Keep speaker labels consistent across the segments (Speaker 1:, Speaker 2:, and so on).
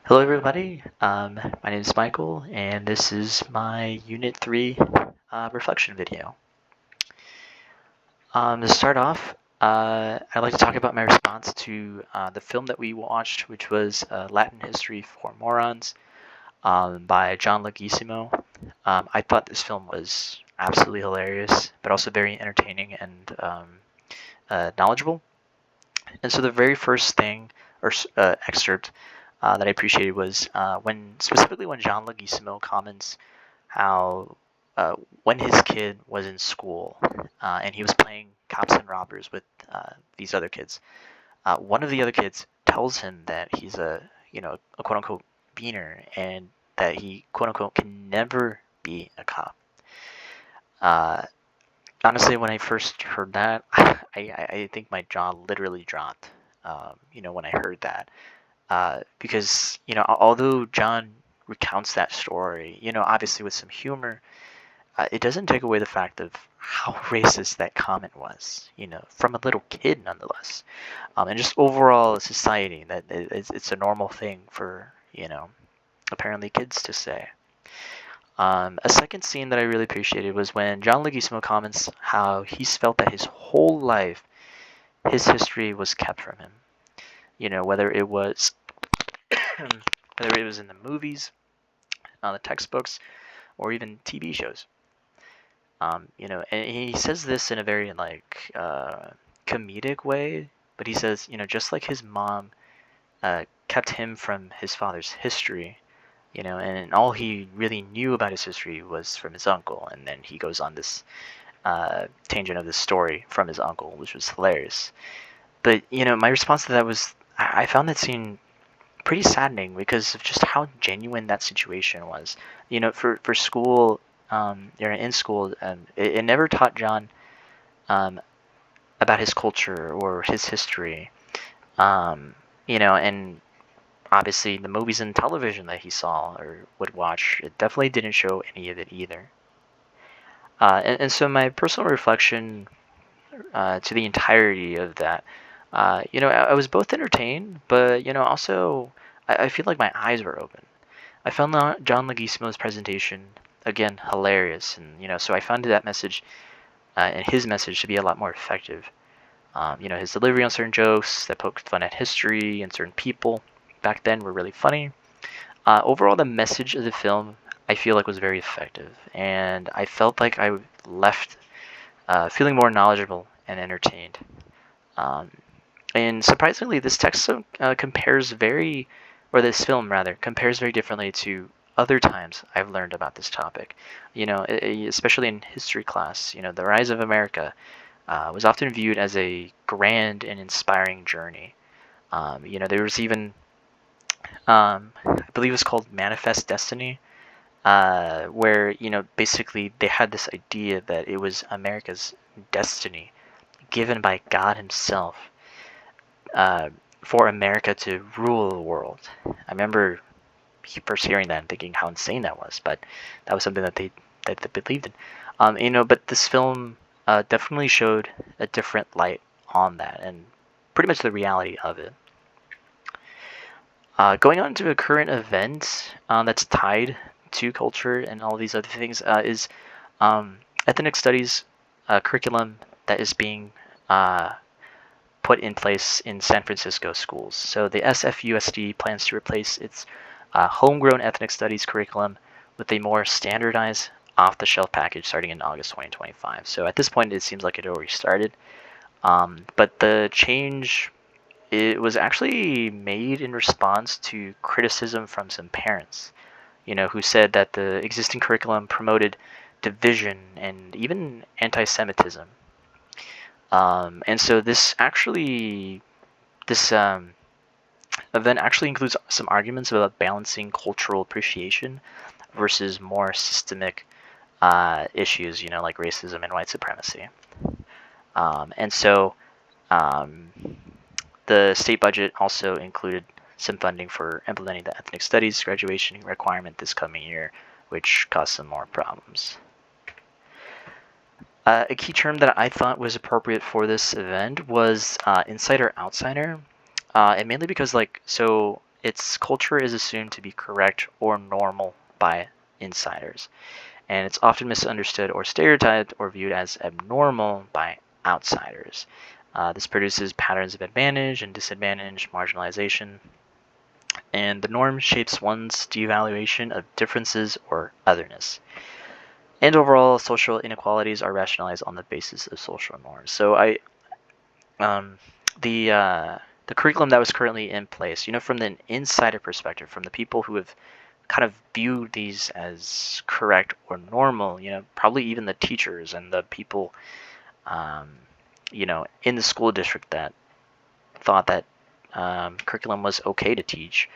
Speaker 1: Hello, everybody. My name is Michael, and this is my Unit 3 reflection video. To start off, I'd like to talk about my response to the film that we watched, which was Latin History for Morons by John Leguizamo. I thought this film was absolutely hilarious, but also very entertaining and knowledgeable. And so the very first thing or excerpt that I appreciated was specifically when John Leguizamo comments how when his kid was in school and he was playing cops and robbers with these other kids, one of the other kids tells him that he's a quote unquote beaner and that he quote unquote can never be a cop. Uh, Honestly, when I first heard that, I think my jaw literally dropped. When I heard that, because although John recounts that story, obviously with some humor, it doesn't take away the fact of how racist that comment was. From a little kid nonetheless, and just overall society that it's a normal thing for apparently kids to say. A second scene that I really appreciated was when John Leguizamo comments how he's felt that his whole life, his history was kept from him. Whether it was whether it was in the movies, on the textbooks, or even TV shows. And he says this in a very comedic way, but he says, just like his mom kept him from his father's history, and all he really knew about his history was from his uncle, and then he goes on this tangent of this story from his uncle, which was hilarious. But my response to that was I found that scene pretty saddening because of just how genuine that situation was. For school, in school, it never taught John about his culture or his history. And obviously the movies and television that he saw or would watch, it definitely didn't show any of it either. And so my personal reflection to the entirety of that, I was both entertained, but also I feel like my eyes were open. I found John Leguizamo's presentation again hilarious, and so I found that message and his message to be a lot more effective. His delivery on certain jokes that poked fun at history and certain people back then were really funny. Overall, the message of the film I feel like was very effective, and I felt like I left feeling more knowledgeable and entertained. Um, and surprisingly, this text compares very, or this film rather, compares very differently to other times I've learned about this topic. Especially in history class, the rise of America was often viewed as a grand and inspiring journey. There was even, I believe it was called Manifest Destiny, where basically they had this idea that it was America's destiny given by God Himself uh, for America to rule the world. I remember first hearing that and thinking how insane that was, but that was something that they believed in. But this film definitely showed a different light on that and pretty much the reality of it. Going on to a current event that's tied to culture and all these other things is ethnic studies curriculum that is being put in place in San Francisco schools. So the SFUSD plans to replace its homegrown ethnic studies curriculum with a more standardized off-the-shelf package starting in August 2025. So at this point, it seems like it already started. But the change, it was actually made in response to criticism from some parents, who said that the existing curriculum promoted division and even anti-Semitism. And so this event actually includes some arguments about balancing cultural appreciation versus more systemic issues, like racism and white supremacy. And so um, the state budget also included some funding for implementing the ethnic studies graduation requirement this coming year, which caused some more problems. A key term that I thought was appropriate for this event was insider outsider, and mainly because its culture is assumed to be correct or normal by insiders, and it's often misunderstood or stereotyped or viewed as abnormal by outsiders. This produces patterns of advantage and disadvantage, marginalization, and the norm shapes one's devaluation of differences or otherness. And overall, social inequalities are rationalized on the basis of social norms. So um, the curriculum that was currently in place, from the insider perspective, from the people who have kind of viewed these as correct or normal, probably even the teachers and the people, um, in the school district that thought that curriculum was okay to teach,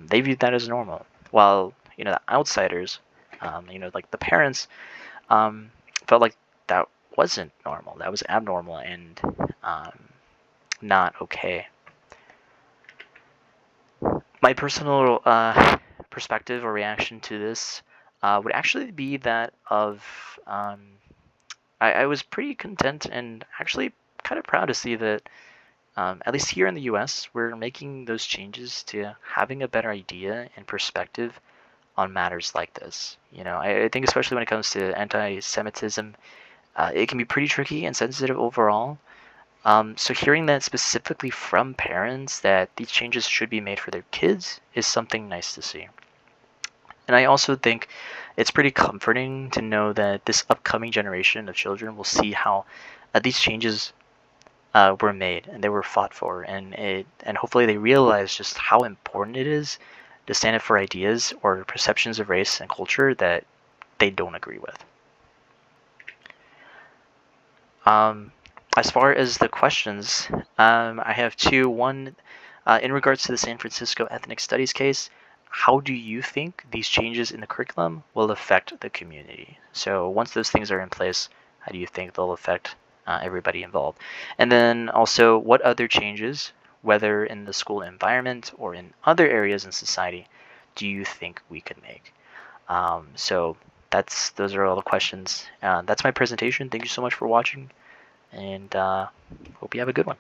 Speaker 1: they viewed that as normal. While, the outsiders, like the parents, um, felt like that wasn't normal, that was abnormal and um, not okay. My personal perspective or reaction to this would actually be that of I was pretty content and actually kind of proud to see that at least here in the US, we're making those changes to having a better idea and perspective on matters like this. I think especially when it comes to anti-Semitism, it can be pretty tricky and sensitive overall. So hearing that specifically from parents that these changes should be made for their kids is something nice to see. And I also think it's pretty comforting to know that this upcoming generation of children will see how these changes were made and they were fought for, and hopefully they realize just how important it is to stand up for ideas or perceptions of race and culture that they don't agree with. As far as the questions, I have two. One, in regards to the San Francisco Ethnic Studies case, how do you think these changes in the curriculum will affect the community? So once those things are in place, how do you think they'll affect everybody involved? And then also, what other changes, whether in the school environment or in other areas in society, do you think we could make? So those are all the questions. That's my presentation. Thank you so much for watching, and hope you have a good one.